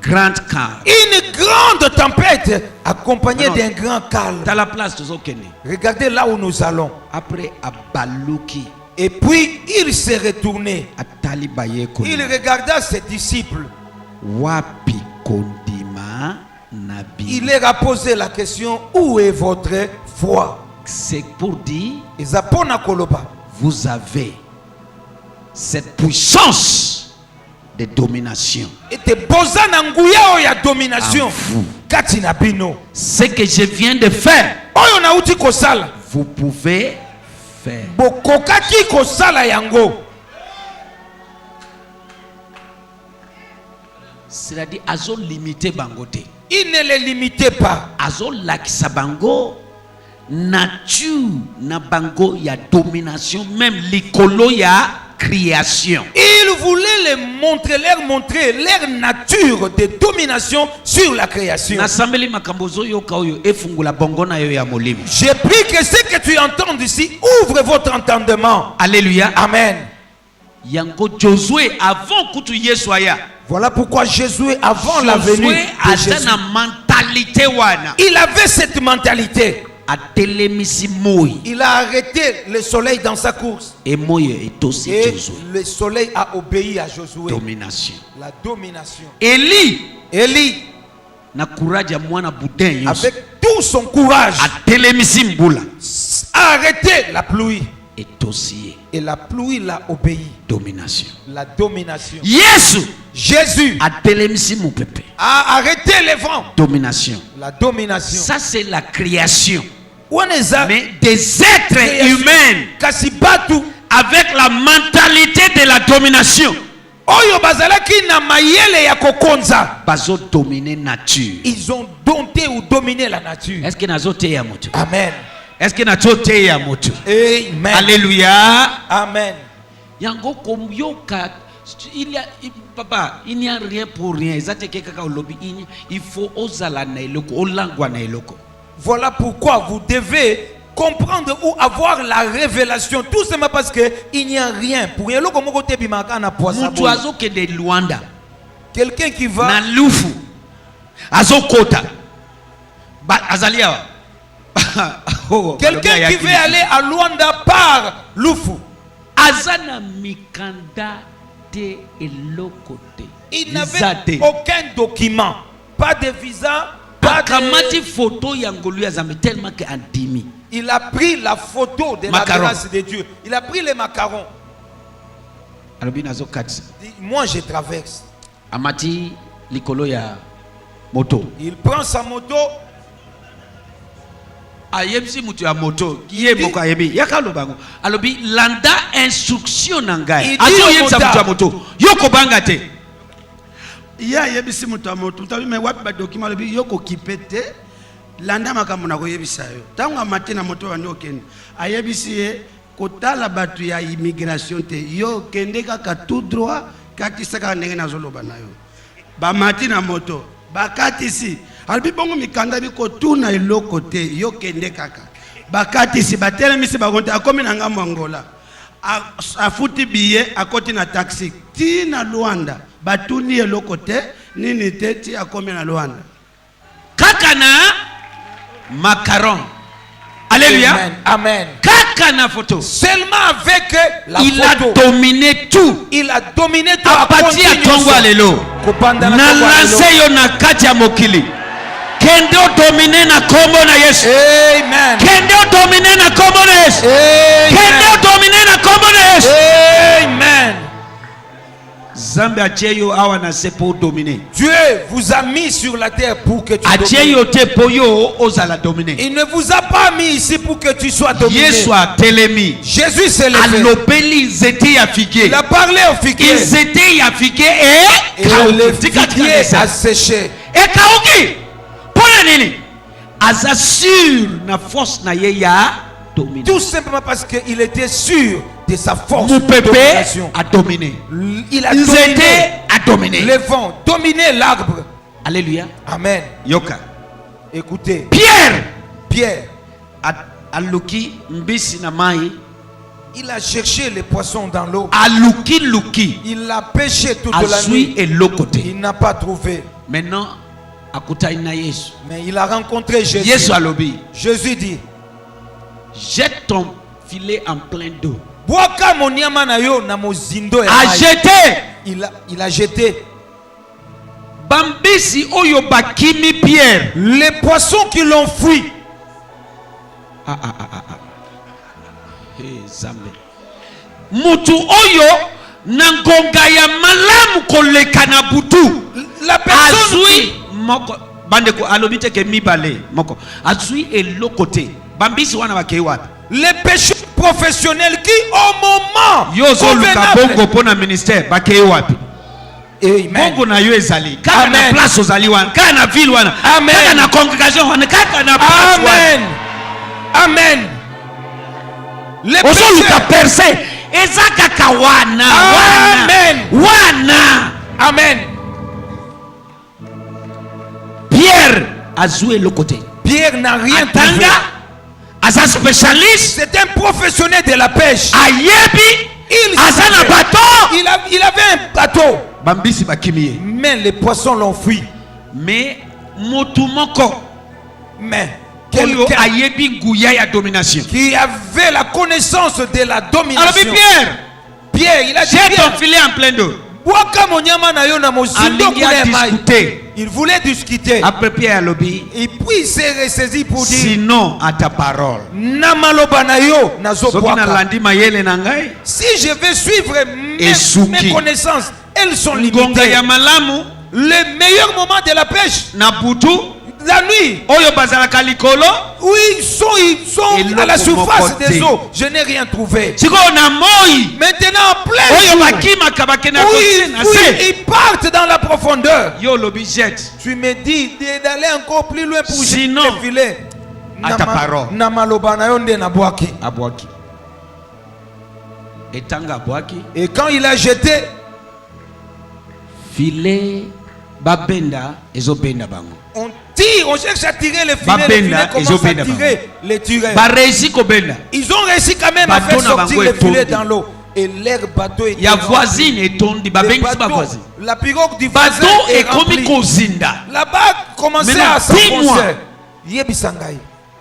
grande calme. Une grande tempête accompagnée Alors, d'un grand calme. Dans la place de Zokene. Regardez là où nous allons. Après, à Balouki, Et puis il s'est retourné. à Talibaye, Il regarda ses disciples. Wapi Kondima Nabi. Il leur a posé la question, où est votre foi? C'est pour dire, Ezapona koloba. vous avez cette puissance de domination. Et te bozana nguya ya domination. En vous. Kati na bino. Ce que je viens de faire, Oyo na uti kosala. vous pouvez faire. Bokokaki kosala yango. C'est-à-dire, azo limité bangote. Il ne les limitait pas. Azo lakisa bango. Nature na bango ya domination, même likolo ya création. Il voulait leur montrer leur nature de domination sur la création. Nasambeli makambozo yoka oyo efungula bongo na yo ya molimo. J'ai pris que ce que tu entends ici, ouvre votre entendement. Alléluia. Amen. Yango Josué avant kutu Yesu aya. Voilà pourquoi Jésus, avant la venue Josué de a Jésus, na mentalité mentalité wana Il avait cette mentalité. atelemisi moi Il a arrêté le soleil dans sa course. et moi etosi Et Josué. le soleil a obéi à Josué. Domination. La domination. Eli Élie, na courage ya mwana boudin nyonso avec tout son courage, atelemisi mbula a arrêté la pluie. etosi ye. Et la pluie l'a obéi. Domination. La domination. Yesu Jésus atelemisi mopepe. a arrêté les vents. Domination. La domination. Ça c'est la création. Waneza Mais des êtres humains kasi batu avec la mentalité de la domination oyo bazalaki na mayele ya kokonza, bazo dominer nature. ils ont dompté ou dominé la nature. Est-ce que nazo teya moto? Amen. Est-ce que nazo teya moto? Amen. Alléluia. Amen. Yango komyoka papa, il n'y a rien pour rien. Il faut ozala na eloko, olangwa na eloko. Voilà pourquoi vous devez comprendre ou avoir la révélation. Tout simplement parce que il n'y a rien pour rien. Mutu azoke de Luanda. Quelqu'un qui va Na lufu. Azokota. Azalia. quelqu'un qui veut aller à Luanda par Lufu. Azana mikanda te elokote. Il n'avait aucun document, pas de visa, pas Akamati de... photo yangolu azame tellement que andimi. Il a pris la photo de Macaron. la grâce de Dieu. Il a pris les macarons. Alobi nazokatsa. Il dit, moi je traverse. Amati likolo ya moto. Il prend sa moto. Ayebisi mutu ya moto kiye moko ayebi yakalobango alobi landa instruction na ngai azo yebisa mutu ya moto yoko banga te ya yebisi mutu ya moto tabi me wapi ba document alobi yoko kipete landa makambo na koyebisa yo tango amati na moto wandi okende ayebisi ye kotala batu ya immigration te yo kende kaka tout droit katisa kaka ndenge nazoloba na yo bamati na moto bakatisi albi bongo mikanda biko tuna eloko te yo kende kaka bakatisi batelemisi bakonte akomi na ngambo Angola afuti biye akoti na taxi ti na Luanda batuni eloko te nini te ti akomi na Luanda kaka na macaron. Alléluia. Amen. Amen. Kaka na photo. Seulement avec la Il photo. a dominé tout. Il a dominé tout. Apati ya tongo alelo. Kopanda na Na tongo alelo. lance yo na kati ya mokili. Kende domine na kombo na Yesu. Amen. Kende domine na kombo na Yesu. Kende Amen. domine na kombo na Yesu. Amen. Zambe acheyo awa na sepo dominer. Dieu vous a mis sur la terre pour que tu domines. Acheyo te poyo ozala dominer. Il ne vous a pas mis ici pour que tu sois dominé. Yesu a telemi. Jésus s'est levé. Alobeli ils étaient affiqués. Il a parlé au figuier. Ils étaient affiqués Et le figuier a séché. Et kauki. Pona nini? Aza sur na force na ye ya dominer. Tout simplement parce qu'il était sûr de sa force Mon de pépé domination. a dominé. Il a Ils dominé étaient à dominer. les vents, dominé l'arbre. Alléluia. Amen. Yoka. Écoutez, Pierre. Pierre, Aluki mbisi na mai. il a cherché les poissons dans l'eau. Aluki. Il a pêché toute la Azui nuit. et l'autre. Il n'a pas trouvé. Maintenant, akuta ina Yesu. Mais il a rencontré Jésus. Yesu alobi. Jésus dit, Jette ton filet en plein d'eau. Bwaka moniama na yo na mozindo ya A mai. jeté. Il a jeté. Bambisi oyo bakimi Pierre. Les poissons qui l'ont fui. Hey, Zambe. Mutu oyo nangonga ya malamu koleka na butu. La personne Azui moko bandeko alobite ke mibale moko. Azui elokote. Bambisi wana bakei wapi? les pécheurs professionnels qui au moment Yozo luka convenable. bongo pona ministère bakei wapi? Amen. Bongo na yo ezali. Kaka Amen. na place ozali wana. Kaka na ville wana. Amen. Kaka na congregation wana. Kaka na place wana. Amen. Amen. Les Ozo luka pécheurs. percé. Eza kaka wana. Amen. Wana. Amen. Pierre azoué le côté. Pierre n'a rien trouvé. Atanga. Aza spécialiste. C'est un professionnel de la pêche. Ayebi. Il Aza na savait. bateau. Il avait un bateau. Bambisi bakimiye. Mais les poissons l'ont fui. Mais motumoko Mais oyo quelqu'un ayebi nguya ya domination. qui avait la connaissance de la Alors domination. Pierre, il a dit jette ton Pierre, filet en plein d'eau. Bwaka monyama na yo na mozindo Alingi a kule mai. discuté. Il voulait discuter. Après Pierre alobi, Et puis il s'est ressaisi pour dire sinon à ta parole. na maloba na yo nazo Soki bwaka. nalandi mayele na ngai, Si je vais suivre Et Souki. mes connaissances, elles sont ngonga limitées. ya malamu Le meilleur moment de la pêche, na butu la nuit, oyo bazalaka likolo, où ils sont Et à la l'eau surface comme des côté. eaux. Je n'ai rien trouvé. sikoyo na moi Maintenant, en plein oyo jour, bakimaka bakenda où kote na se, ils partent dans la profondeur. yo lobi jette. Tu me dis d'aller encore plus loin pour Sinon, jeter le filet. à ta parole. Na maloba na yo nde na bwaki. Abwaki etanga abwaki Et quand il a jeté, filet babenda ezobenda bango on tire, on cherche à tirer le Babenda, filet. Le filet commence à ezobenda tirer les tireurs. bareisi kobenda Ils ont réussi quand même à Bateau faire na sortir bango le filet etondi. dans l'eau. Et leur bateau était ya rempli. voisine etondi Le babengisi bateau, bavoisine la pirogue du voisin bato est ekomi remplie. kozinda. Là-bas, commençait Maintenant, à s'enfoncer. dis-moi. Yebisangai.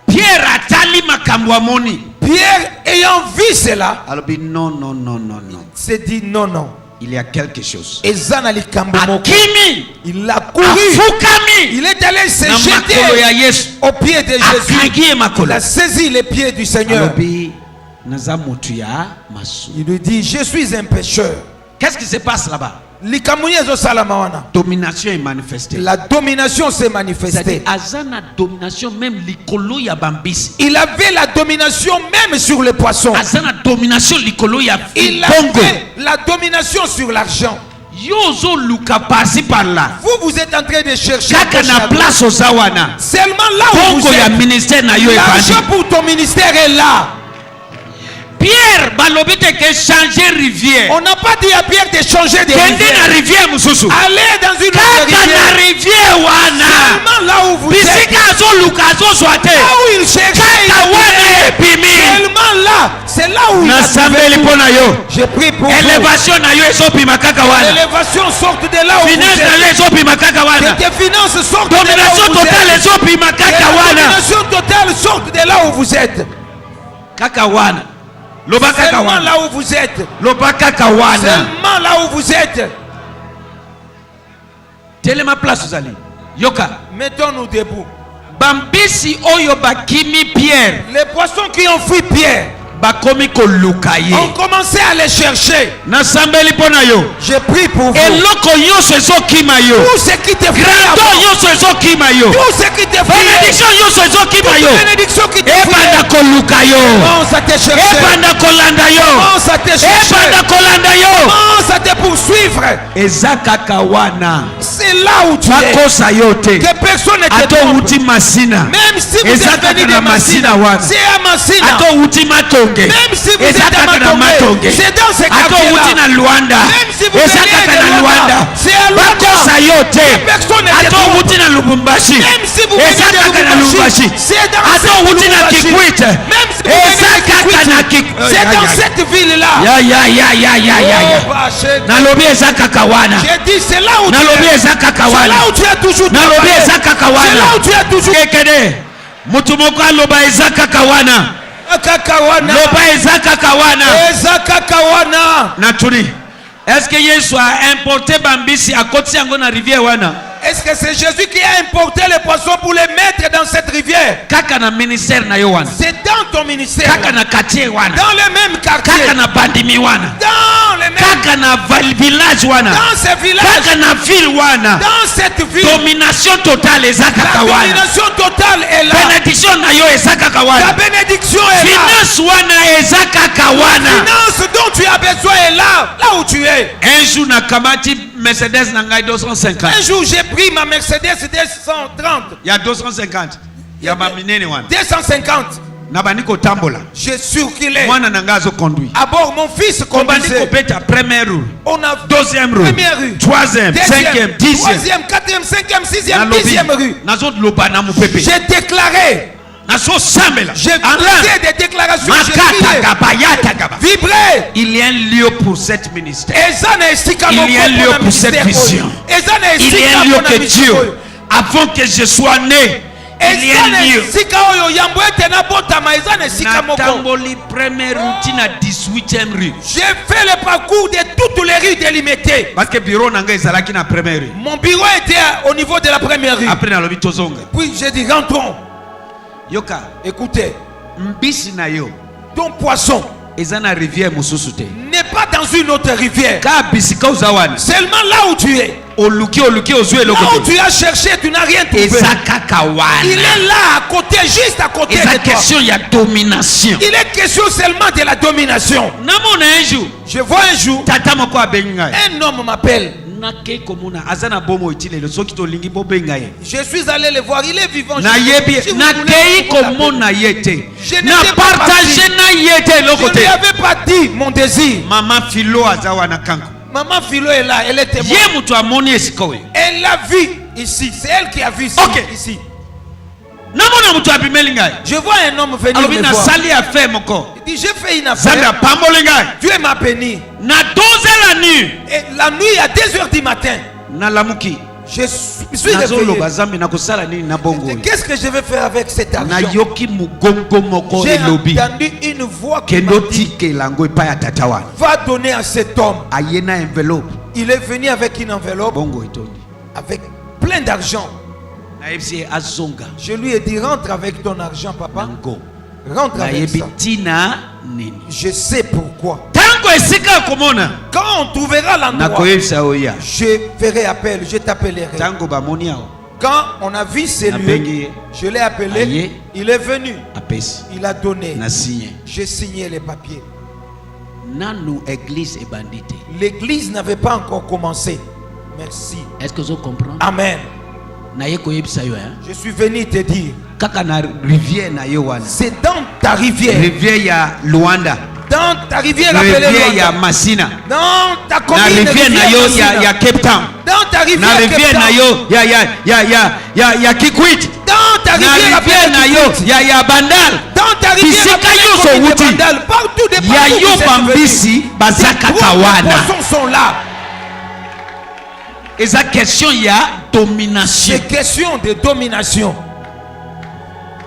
Pierre atali makambo amoni Pierre, ayant vu cela, alobi non non non non non, s'est dit non, non. il y a quelque chose. Ezana likambo moko. Akimi Il a couru. afukami Il est allé se na makolo ya jeter Yesu au pied de Jésus. akangi ye Il makolo a saisi les pieds du Seigneur. alobi naza motu ya masu. Il lui dit, je suis un pécheur. Qu'est-ce qui se passe là-bas? Likambo ezo salama wana. Domination est manifestée. La domination s'est C'est-à-dire manifestée. azana domination même likolo ya bambisi. Il avait la domination même sur les poissons. Azana domination likolo ya Il bongo. avait la domination sur l'argent. Yozo luka pasi par là. Vous êtes en train de chercher Kaka na place ozawana. seulement là où vous Bongo ya êtes. ministère na yo evandi. L'argent pour ton ministère est là. Pierre balobi te que changer rivière. On n'a pas dit à Pierre de changer de Kende na rivière. rivière mususu. Allez dans une autre Kaka na rivière. rivière wana. Seulement là où vous êtes. Bisika azo luka azo swate. Là où il cherchait. Kaka wana epimi. Seulement là. C'est là où il Na a sambeli trouvé. pona yo. J'ai pris pour vous. Élévation na yo ezopima kaka wana. L'élévation sorte de là où Finance vous na yo êtes. ezopima kaka wana. Que tes finances sortent de là où Domination vous totale êtes. ezopima Que kaka la wana. domination totale sorte de là où vous êtes. Kaka wana. Loba kaka Seulement wana. là où vous êtes. Loba kaka wana. Seulement là où vous êtes. Telema place ozali. Yoka. Mettons-nous debout. Bambisi oyo bakimi Pierre. Les poissons qui ont fui Pierre Bakomi koluka ye. ont commencé à les chercher. Nasambeli pona yo. J'ai pris pour vous. Eloko nyonso ezokima yo. Tout ce qui te fait Grando nyonso ezokima yo. tout ce qui te fait Bénédiction nyonso ezokima yo. bénédiction qui te Ebanda fait koluka yo. commence à te chercher. Ebanda kolanda yo. Commence à te chercher. Ebanda kolanda yo. Commence à te poursuivre. Eza kaka wana. C'est là où tu es. Bakosa yo te. Que personne ne te Ato trompe. uti masina. Même si vous Eza êtes venu kaka de na masina wana. c'est à Massina. Ato uti matonge. Même si vous Eza êtes à kaka na Matonge, matonge. c'est dans ce Ato uti na quartier-là. Luanda. Même si vous Eza venez kaka de na Luanda, Luanda. c'est à Luanda. Bakosa yo te. Personne ne te Ato trompe. uti na Lubumbashi. Même si vous venez Eza de kaka na Lubumbashi, Lubumbashi. c'est dans Ato cette uti na Lubumbashi. Kikwit. Même si vous Eza venez de kaka na Kikwit, Kikwit. c'est dans cette ville-là. Ya. Oh, Bachet. Nalobi eza kaka wana. J'ai dit, c'est là où tu Nalobi es. eza kaka C'est wana. là où tu as toujours Nalobi travaillé. eza kaka C'est là où wana. tu as toujours Kekede. Mutu moko aloba eza kaka wana. Kakawana. Loba eza kaka wana. Eza Kakawana. Natuni. Est-ce que Yesu a importé bambisi akoti yango na rivière wana? Est-ce que c'est Jésus qui a importé les poissons pour les mettre dans cette rivière? Kaka na ministère na yo wana. C'est dans ton ministère. Kaka na quartier wana. Dans le même quartier. Kaka na bandimi wana. Dans le même. Kaka na village wana. Dans ce village. Kaka na ville wana. Dans cette ville. Domination totale eza La kaka wana. domination totale est là. Bénédiction na yo eza kaka La wana. bénédiction est là. Finance wana eza kaka wana. Finance dont tu as besoin est là. Là où tu es. Un jour na kamati Mercedes na ngai 250. Un jour j'ai pris ma Mercedes 230. Il y a 250. Il y a ma minene wana. 250. Na baniko tambola. J'ai circulé. Mwana na ngazo conduit. À bord, mon fils Kombani conduisait. kopeta première rue. On a Deuxième rue. Première rue. Troisième, Deuxième, cinquième, dixième. troisième, quatrième, cinquième, sixième, Nalobi. dixième rue. Nazo loba na mupepe. J'ai déclaré. Nazo sambela. J'ai En fait des déclarations. J'ai Makata crié. gaba yata gaba. Vibré. Il y a un lieu pour cette ministère. Il Il y a un lieu pour cette vision. Il y a un lieu que Dieu avant que je sois né, il y a un lieu. Natamboli première routine à 18e rue. J'ai fait le parcours de toutes les rues délimitées. Parce que bureau nanga ezalaki na première rue. Mon bureau était au niveau de la première rue. Après na lobi tozonga. Puis j'ai dit rentrons. Yoka, Écoutez, mbisi na yo ton poisson eza na rivière mosusu te. n'est pas dans une autre rivière. Ka bisika ozawani. Seulement là où tu es. Oluki ozwe Là où lokoto. tu as cherché, tu n'as rien trouvé. Eza kaka Il wana. est là, à côté, juste à côté Eza de toi. question ya domination. Il est question seulement de la domination. Namona un jour, Je vois un jour, tata moko abengi ngai. un homme m'appelle. Nake komona azana bomo itilelo soki tolingi bobenga ye. Je suis allé le voir, il est vivant. Na yebi Si vous na voulez, kei vous l'appelez. komona yete. Je ne Na t'ai pas partager parti. na yete Je lokote. ne lui avais pas dit mon désir. Mama Philo azawa na kanko. Maman Philo est là, elle est témoin. Ye mutu amoni esika oyo. Elle l'a vu ici. C'est elle qui a vu ici. Ok. Ici. Namona mutu abimeli ngai. Je vois un homme venir Alobi me na voir. sali affaire moko. Il dit, j'ai fait une Zambe affaire. apamboli ngai. Dieu m'a béni. Na 12h la nuit. Et la nuit, à 2h du matin, Na lamuki. je suis Nazoloba réveillé. zambe nakosala nini na bongo oyo. Qu'est-ce que je vais faire avec cet Na argent? yoki mugongo moko J'ai elobi. entendu une voix qui m'a Kendo dit, tikela yango epai ya tata wana. va donner à cet homme. Aye na enveloppe. Il est venu avec une enveloppe, Bongo etondi. avec plein d'argent. Nayebisi ye azonga. Je lui ai dit, rentre avec ton argent, papa. Nango. Rentre avec Nayebi ça. tina nini. Je sais pourquoi. Tango esika komona. Quand on trouvera l'endroit, Nakoyebisa oya. je ferai appel, je t'appellerai. Tango bamoni awo. Quand on a vu ces lieux, Nabengi je l'ai appelé, Aye. il est venu, apesi. il a donné. Na signé. J'ai signé les papiers. Nanu église ebandite. L'église n'avait pas encore commencé. Merci. Est-ce que vous comprenez? Amen. Naye koyebisa yo hein. Je suis venu te dire, Kaka na rivière na yo wana. c'est dans ta rivière, Rivière ya Luanda. dans ta rivière appelée Rivière ya Rwanda, Masina. dans ta Na commune rivière na yo Massina, ya Cape Town. dans ta rivière Na rivière Cape na Town, yo ya Kikwit. dans ta Na rivière rivière appelée na yo Kikwit, ya Bandal. dans ta rivière Bisika appelée yo commune de wuti. Bandal, partout des Ya partout yo vous êtes venus. bambisi bazaka Tous les kawana. poissons sont là. Eza question ya domination. C'est question de domination.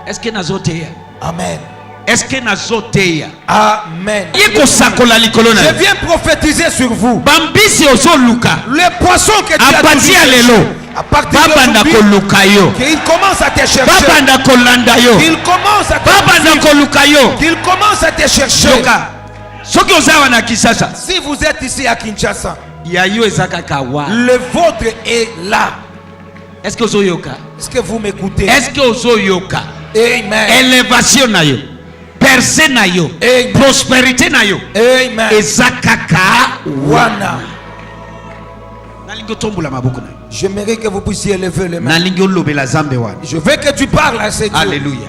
Est-ce que nazoteya? Amen. Est-ce que nazoteya? Amen. Yeko sakola likolo na. Je viens prophétiser sur vous. Bambisi ozoluka. Les poissons que tu as Apati toujours ya cherchés, lelo. à partir Babanda d'aujourd'hui, koluka yo. qu'il commence à te chercher. Babanda kolanda yo. Qu'il commence à te Babanda poursuivre. koluka yo. Qu'il commence à te chercher. Yoka. Soki ozawa na Kinshasa. Si vous êtes ici à Kinshasa, Ya yo ezaka kawa. le vôtre est là. Est-ce que ozoyoka? Est-ce que vous m'écoutez? Est-ce que ozoyoka? Amen. Élévation na yo. Percée na yo. Amen. Prospérité na yo. Amen. Ezakaka Wana. nalingi otombola maboko na yo. J'aimerais que vous puissiez lever les mains. Nalingi olobela Zambe wana. Je veux que tu parles à ces dieux. Alléluia.